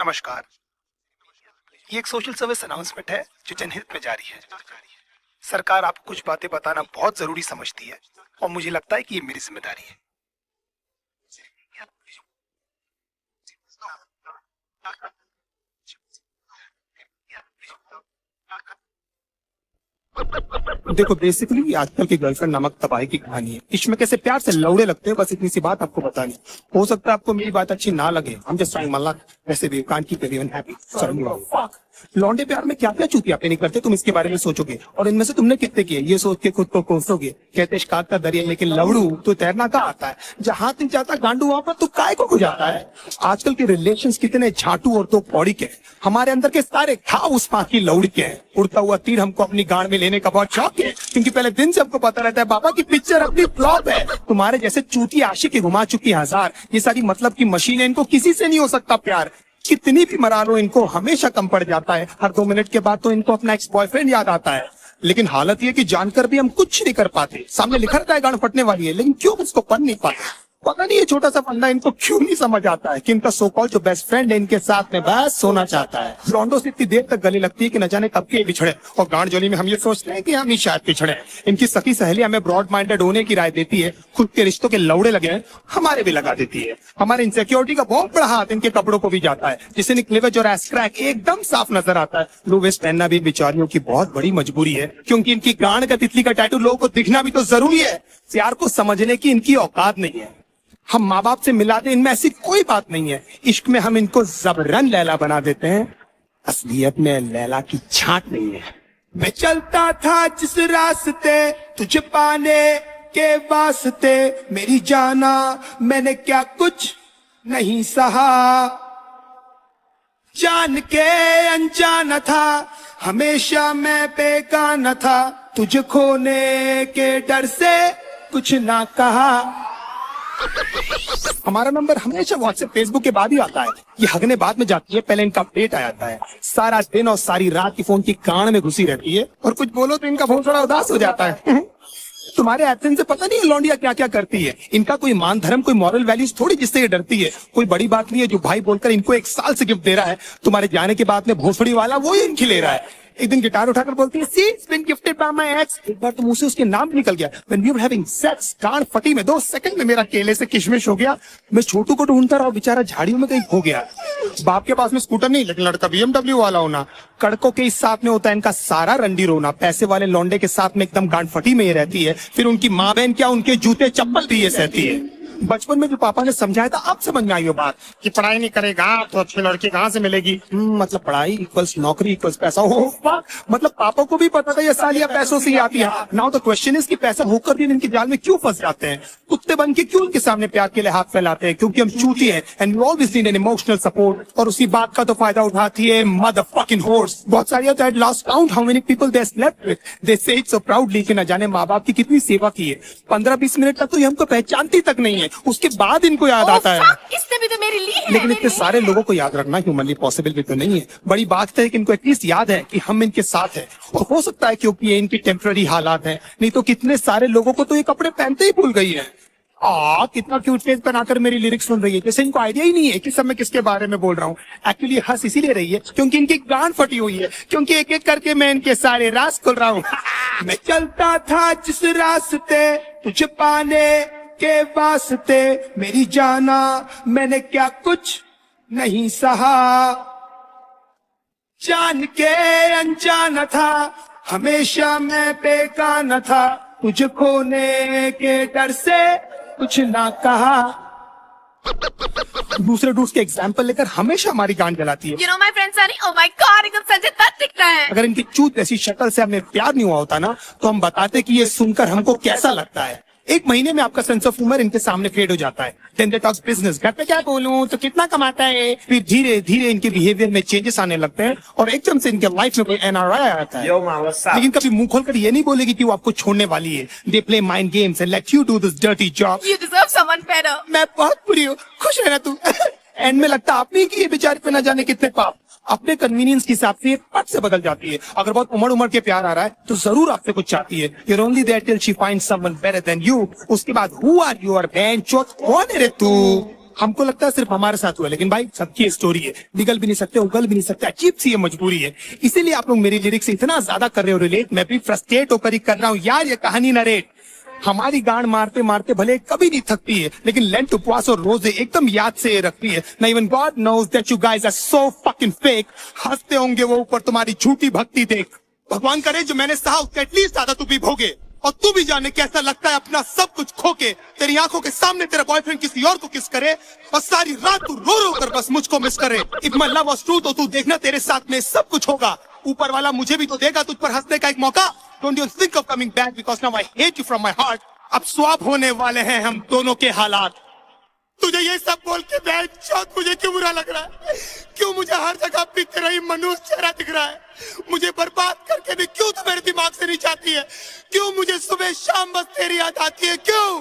नमस्कार। ये एक सोशल सर्विस अनाउंसमेंट है जो जनहित में जारी है। सरकार आपको कुछ बातें बताना बहुत जरूरी समझती है और मुझे लगता है कि ये मेरी जिम्मेदारी है। देखो बेसिकली आजकल की गर्लफ्रेंड नमक तबाही की कहानी है। इसमें कैसे प्यार से लौड़े लगते हैं, बस इतनी सी बात आपको बतानी। हो सकता है आपको मेरी बात अच्छी ना लगे, हम जस्ट ट्राइंग माय लक। वैसे भी कांट कीप एवरीवन हैप्पी। लौंडे प्यार में क्या क्या चूतियापे नहीं करते, तुम इसके बारे में सोचोगे और इनमें से तुमने कितने किए ये सोच के खुद को कोसोगे। कहते शिकायत का दरिया लेकिन लवड़ू तो तैरना का आता है, जहां तक जाता गांडू वहां पर तू काय को जाता है। आजकल के रिलेशंस कितने झाटू और तो पौड़ी के, हमारे अंदर के सारे घाव उस पास की लौड़ी के हैं। उड़ता हुआ तीर हमको अपनी गांड में लेने का बहुत शौक है, क्योंकि पहले दिन से हमको पता रहता है बाबा की पिक्चर अपनी फ्लॉप है। तुम्हारे जैसे चूती आशिक घुमा चुकी हजार, ये सारी मतलब की मशीन है, इनको किसी से नहीं हो सकता प्यार। कितनी भी मरा लो इनको हमेशा कम पड़ जाता है। हर 2 मिनट के बाद तो इनको अपना एक्स बॉयफ्रेंड याद आता है। लेकिन हालत ये कि जानकर भी हम कुछ नहीं कर पाते। सामने लिखा रहता है गांड फटने वाली है, लेकिन क्यों उसको पढ़ नहीं पाते। पता नहीं ये छोटा सा फंडा इनको क्यों नहीं समझ आता है कि इनका सो कॉल जो बेस्ट फ्रेंड है इनके साथ में बस सोना चाहता है। लॉन्डो से इतनी देर तक गले लगती है कि न जाने कब के बिछड़े, और गांड जोली में हम ये सोचते हैं कि हम ही शायद पिछड़े। इनकी सखी सहेली हमें ब्रॉड माइंडेड होने की राय देती है, खुद के रिश्तों के लौड़े लगे हैं हमारे भी लगा देती है। हमारे इनसिक्योरिटी का बहुत बड़ा हाथ इनके कपड़ों को भी जाता है, जिससे क्लीवेज और एस क्रैक एकदम साफ नजर आता है। लो वेस्ट पहनना भी बेचारियों की बहुत बड़ी मजबूरी है, क्योंकि इनकी गांड का तितली का टैटू लोगों को दिखना भी तो जरूरी है। प्यार को समझने की इनकी औकात नहीं है। हम माँ बाप से मिला दे, इनमें ऐसी कोई बात नहीं है। इश्क में हम इनको जबरन लैला बना देते हैं, असलियत में लैला की छांट नहीं है। मैं चलता था जिस रास्ते तुझे पाने के वास्ते, मेरी जाना मैंने क्या कुछ नहीं सहा। जान के अनजाना था हमेशा मैं बेगाना था, तुझे खोने के डर से कुछ ना कहा। हमारा नंबर हमेशा व्हाट्सएप फेसबुक के बाद ही आता है। ये हगने बाद में जाती है, पहले इनका अपडेट आ जाता है। सारा दिन और सारी रात की फोन की कान में घुसी रहती है, और कुछ बोलो तो इनका फोन थोड़ा उदास हो जाता है। तुम्हारे एब्सेंस से पता नहीं है लौंडिया क्या क्या करती है। इनका कोई मान धर्म कोई मॉरल वैल्यूज थोड़ी जिससे ये डरती है। कोई बड़ी बात नहीं है जो भाई बोलकर इनको 1 साल से गिफ्ट दे रहा है, तुम्हारे जाने के बाद में भोसड़ी वाला वो ही इनकी ले रहा है। एक दिन गिटार उठाकर बोलती है, "See, it's been gifted by my ex." एक बार तो मुंह से उसके नाम निकल गया। When we were having sex, कान फटी में 2 सेकंड में मेरा केले से किशमिश हो गया। मैं छोटू को ढूंढता रहा, बेचारा झाड़ियों में कहीं खो गया। बाप के पास में स्कूटर नहीं, लेकिन लड़का BMW वाला होना। कड़कों के इस साथ में होता है इनका सारा रंडी रोना। पैसे वाले लौंडे के साथ में एकदम गांड फटी में ये रहती है, फिर उनकी माँ बहन क्या उनके जूते चप्पल भी ये सहती है। बचपन में जो पापा ने समझाया था अब समझ में आई वो बात कि पढ़ाई नहीं करेगा तो अच्छी लड़की कहाँ से मिलेगी। मतलब पढ़ाई इक्वल्स नौकरी इक्वल्स पैसा। हो मतलब पापा को भी पता था ये सालियां पैसों से ही आती है। नाउ द क्वेश्चन इज कि पैसा होकर भी इनके जाल में क्यों फंस जाते हैं। कुत्ते बन के क्यों उनके सामने प्यार के लिए हाथ फैलाते हैं, क्योंकि हम चूती हैं and we always need an emotional support. और उसी बात का तो फायदा उठाती है मदरफकिंग हॉर्स। बहुत सारी that lost count how many people they slept with, they say it so proudly कि न जाने माँ बाप की कितनी सेवा की है। 15-20 मिनट तक तो ये हमको पहचानती तक नहीं है, उसके बाद इनको याद आता है। इसने भी तो मेरे लिए है। लेकिन इतने सारे लोगों को याद रखना ह्यूमनली पॉसिबल भी तो नहीं है। बड़ी बात है कि इनको एटलीस्ट याद है कि हम इनके साथ हैं, और हो सकता है क्योंकि ये इनकी टेम्पररी हालात हैं, नहीं तो कितने सारे लोगों को तो ये कपड़े पहनते ही भूल गई है। कितना क्यूट फेस बनाकर मेरी लिरिक्स सुन रही है, जैसे इनको आइडिया ही नहीं है कि सब मैं किसके बारे में बोल रहा हूँ। एक्चुअली हंस इसीलिए रही है क्योंकि इनकी गांड फटी हुई है, क्योंकि एक एक करके मैं इनके सारे राज खोल रहा हूँ। मैं चलता था जिस रास्ते तुझे पाने के वास्ते, मेरी जाना मैंने क्या कुछ नहीं सहा। जान के अनजाना था हमेशा मैं बेगाना था, तुझे खोने के डर से कुछ ना कहा। दूसरे डूस के एग्जाम्पल लेकर हमेशा हमारी गांड जलाती है। You know my friend Sunny, oh my God, एकदम संजय दत्त दिख रहा है। अगर इनकी चूत ऐसी शक्ल से हमें प्यार नहीं हुआ होता ना, तो हम बताते कि ये सुनकर हमको कैसा लगता है। 1 महीने में आपका सेंस ऑफ ह्यूमर इनके सामने फेड हो जाता है। देन दे टॉक्स बिजनेस, घर पे क्या बोलूं तो कितना कमाता है। फिर धीरे धीरे इनके बिहेवियर में चेंजेस आने लगते हैं, और एकदम से इनके लाइफ में कोई NRI आता है। लेकिन कभी मुंह खोलकर ये नहीं बोलेगी कि वो आपको छोड़ने वाली है। They play mind games and let you do this dirty job. You deserve someone better. मैं बहुत बुरी हूँ, खुश है ना तू। एंड में लगता आपने कि ये बेचारे पे न जाने कितने पाप अपने कन्वीनियंस के हिसाब से पट से बदल जाती है। अगर बहुत उमड़ के प्यार आ रहा है तो जरूर आपसे कुछ चाहती है। You're only there till she finds someone better than you। उसके बाद who are you और बहन चौथ कौन है रे तू। हमको लगता है सिर्फ हमारे साथ हुआ है, लेकिन भाई सबकी स्टोरी है, निगल भी नहीं सकते, उगल भी नहीं सकते, अजीब सी ये मजबूरी है। इसीलिए आप लोग मेरी लिरिक्स से इतना ज्यादा कर रहे हो रिलेट, मैं भी फ्रस्ट्रेट होकर ही कर रहा हूँ यार ये कहानी नरेट। हमारी गांड मारते मारते भले कभी नहीं थकती है, लेकिन लेंट उपवास और रोजे एकदम याद से रखती है ना। Even God knows that you guys are so fucking fake. हंसते होंगे वो ऊपर तुम्हारी झूठी भक्ति देख। भगवान करे जो मैंने सहा उसका एटलीस्ट आधा तू भी भोगे, और तू भी जाने कैसा लगता है अपना सब कुछ खो के। तेरी आंखों के सामने तेरा बॉयफ्रेंड किसी और को किस करे और सारी रात तू रो रो कर बस मुझको मिस करे। If my love was true तो तू देखना तेरे साथ में सब कुछ होगा। ऊपर वाला मुझे भी तो देगा तुझ पर हंसने का एक मौका। Don't you think of coming back because now I hate you from my heart. अब स्वैप होने वाले हैं हम दोनों के हालात। तुझे ये सब बोल के बहुत मुझे क्यों बुरा लग रहा है? क्यों मुझे हर जगह पे तेरा ही मनुष्य चेहरा दिख रहा है? मुझे बर्बाद करके भी क्यों तू मेरे दिमाग से नहीं चाहती है? क्यों मुझे सुबह शाम बस तेरी याद आती है? क्यों?